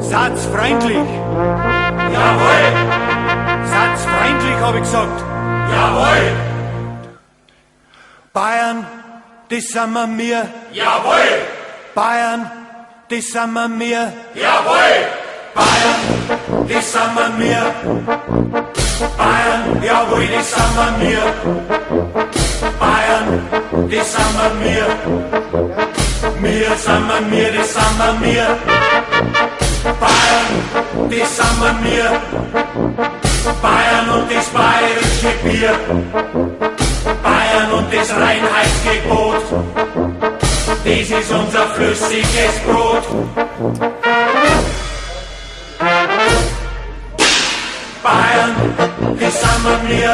Satzfreundlich. Jawohl. Satzfreundlich, habe ich gesagt. Jawohl. Bayern, das sind wir. Jawohl. Bayern, das sind wir. Jawohl. Bayern, das sind wir. Bayern, jawohl, das sind wir. Bayern, das sind wir. Wir sind wir, das sind wir. Bayern, das sind wir. Bayern und das bayerische Bier. Bayern und das Reinheitsgebot. Das ist unser flüssiges Brot. Bayern, das sind wir.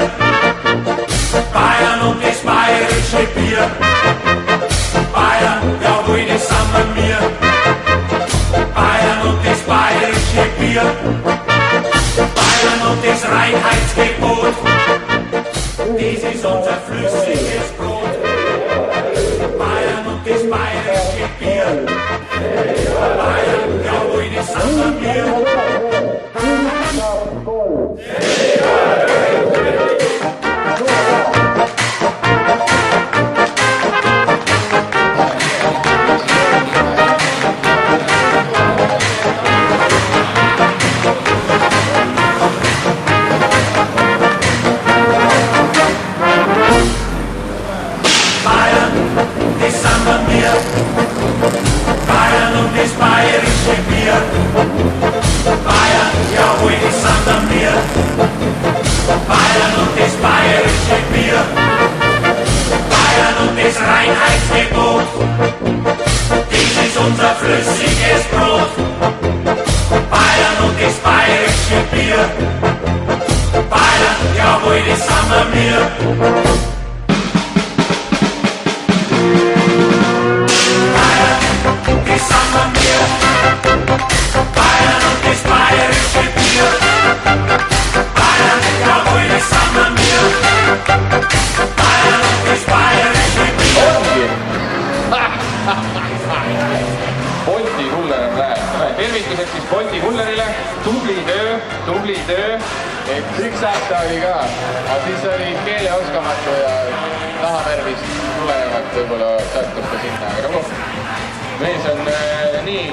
Bayern und das bayerische Bier. Bayern, jawohl, das sind wir. Bayern und das bayerische Bier. Bayern und das Reinheitsgebot. Das ist unser flüssiges Brot. Bayern und das bayerische Bier. Bayern, jawohl, das sind wir. Bayern und das bayerische Bier. Bayern, jawohl, das sind wir. Bayern und das bayerische Bier. Bayern und das Reinheitsgebot. Das ist unser flüssiges Brot. Bayern und das bayerische Bier. Bayern, jawohl, das sind wir. Bayern und das bayerische Bier. Bayern, jawohl, das sind wir. Bayern und das bayerische Bier. Bolti Kuller on läheb. Tervitused siis Bolti Kullerile. Tubli töö. Üks aasta oli ka, aga siis oli keeleoskamatu ja nahavärvist tulenevalt võib-olla sattus ka sinna. Aga mees on nii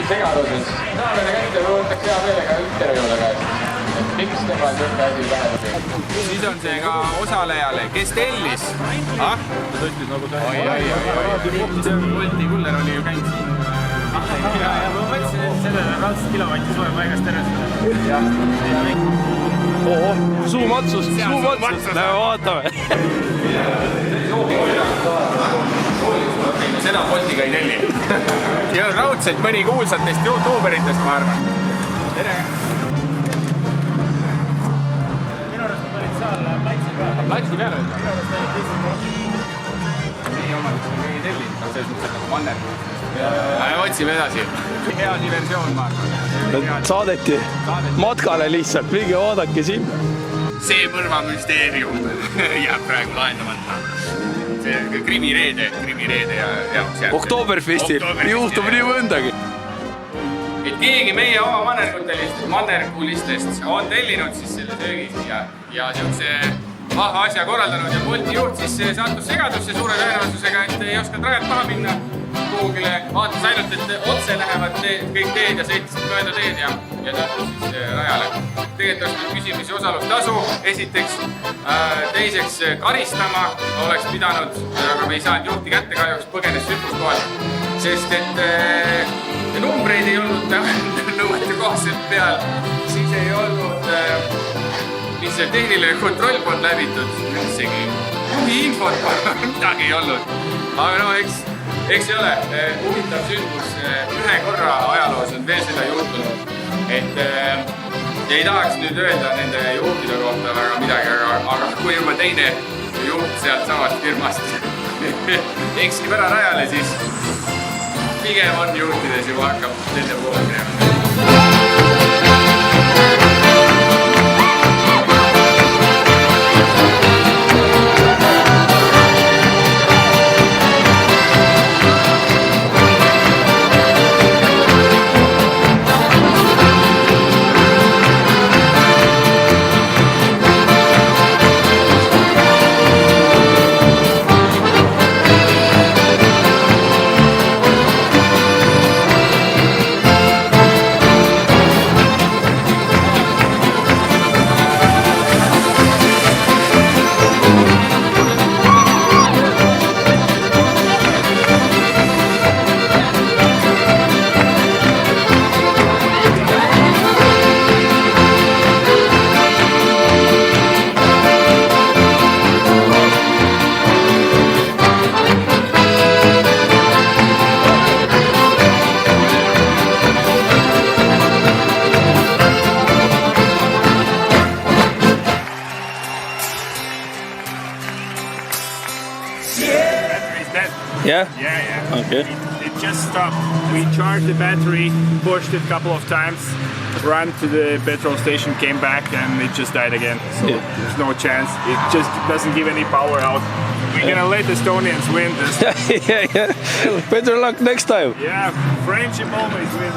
segaduses. Saamene kätte võtaks hea meelega intervjuule käest. Miks tema niisugune asi läheb? Siis on see ka osalejale, kes tellis. Ta tõstis nagu ta... Siis on Bolti Kuller oli ju käinud siin. Ja ma mõtlesin, et sellele raudselt kilovatti suve paigast tervestada. Suumatsus, lähme vaatame. Seda Boltiga ei telli. Siin on raudselt mõni kuulsatest YouTuberitest, ma arvan. Tere! Minu arust ma olid seal platsi peal. Platsi peal olid? Minu arust olid lihtsalt meie omadeks ei telli. Selles mõttes, et manner. Otsime edasi. Heasi versioon, ma arvan. Saadeti matkale lihtsalt, minge vaadake siin. See mõrva müsteerium jääb praegu lahendamata. See krimireede jaoks jääb. Oktooberfestil juhtub nii mõndagi. Et keegi meie oma mannerkulistest on tellinud siis selle söögi siia ja niisuguse maha asja korraldanud ja Bolti juht siis sattus segadusse suure tõenäosusega, et ei osanud rajalt maha minna kuhugile, vaatas ainult, et otse lähevad kõik teed ja sõitsid mööda teed ja sattus siis rajale. Tegelikult oleks küsimusi osalustasu, esiteks, teiseks karistama oleks pidanud, aga me ei saanud juhti kätte kahjuks, põgenes sündmuskohalt, sest et numbreid ei olnud nõuete kohaselt peal, siis ei olnud tehniline kontroll polnud läbitud, üldsegi infot midagi ei olnud. Aga no, eks ei ole, huvitav sündmus, ühe korra ajaloos on veel seda juhtunud, et ei tahaks nüüd öelda nende juhtide kohta väga midagi, aga kui juba teine juht sealt samast firmast eksib ära rajale, siis pigem on juhtides juba hakkab nende poole minema. Yeah? Yeah. Okay. It just stopped. We charged the battery, pushed it a couple of times, ran to the petrol station, came back, and it just died again. So there's no chance. It just doesn't give any power out. We're gonna let Estonians win this. yeah. Better luck next time. Yeah, friendship always wins.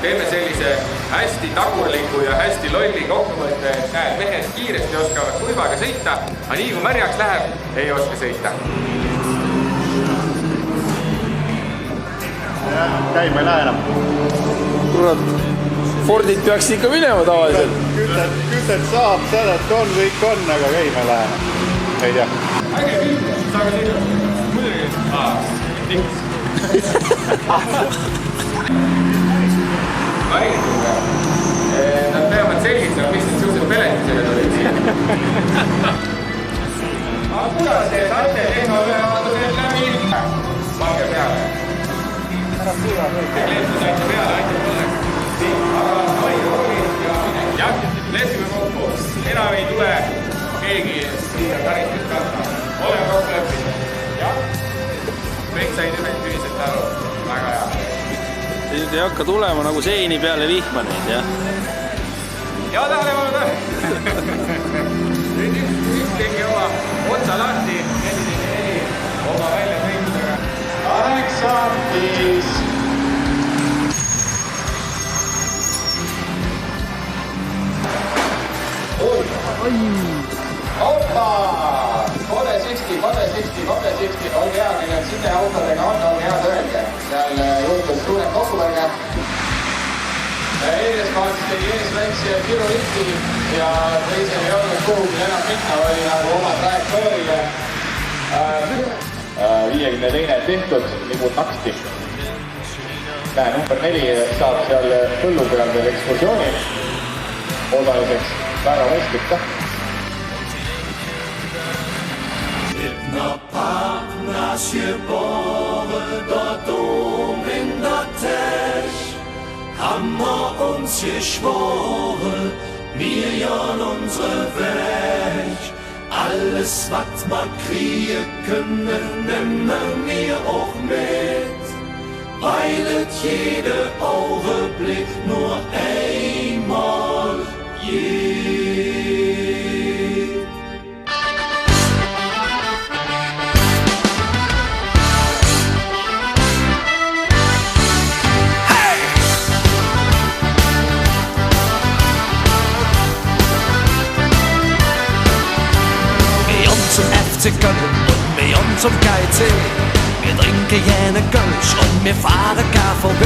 Teeme sellise hästi tagurliku ja hästi lolli kokkuvõtte, et näed, mehed kiiresti oskavad kuivaga sõita, aga nii kui märjaks läheb, ei oska sõita. Käima ei lähe enam. Kurat, Fordid peaks ikka minema tavaliselt. Kütet saab, sädet on, kõik on, aga käima ei lähe enam. Ei tea. Äge pilt, saage sõita. Muidugi. Nad peavad selgitama, mis need suhted peletisega tulid siin. Aga kuidas te saite teha ühe aastasel läbi? Pange peale. Kleepsu saite peale, aitab mulle. Aga oli ja jah, lepime kokku. Enam ei tule keegi siia taristust katma. Oleme kokku leppinud. Jah? Kõik said ühiselt aru. Väga hea. Nüüd ei hakka tulema nagu seini peale vihma neid, jah? Ja tähelepanu tähe! Nüüd üks tegi oma otsa lahti, 4 oma välja sõitudega. 8-5. Hoppa! Kode 60. Olge hea, kellel sideautodega on head öelge. Seal juhtus suurem kokkupõrge. Ees kaotas tegi ees väikse kirulippi ja teisel ei olnud kuhugi enam minna, oli nagu oma trajektoorile. 52 tehtud, nagu taksti. Näe, number 4 saab seal põllu peal veel ekskursiooni osaliseks. Väga mõistlik, Na partners geboren, dort in der Tisch, haben wir uns geschworen, wir jagen unsere Weg. Alles, was wir kriegen können, nehmen wir auch mit, weil es jeder Augenblick nur einmal geht. Zum FC Köln und wir zum KIC. Wir trinken jene Kölsch und wir fahren KVB.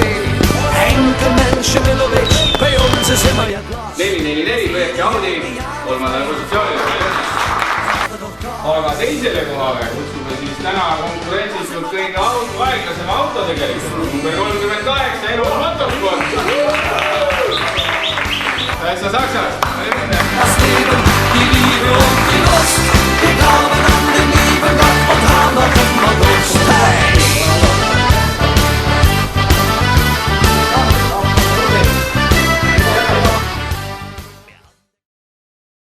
Henke Menschen Milovic, bei uns ist immer ja klar. 444 võeti Audi 3. positsioonile. Aga teisele kohale kutsume siis täna konkurentsis kõige aeglasema auto tegelikult. Number 38, Elu Motorsport. Täitsa Saksas.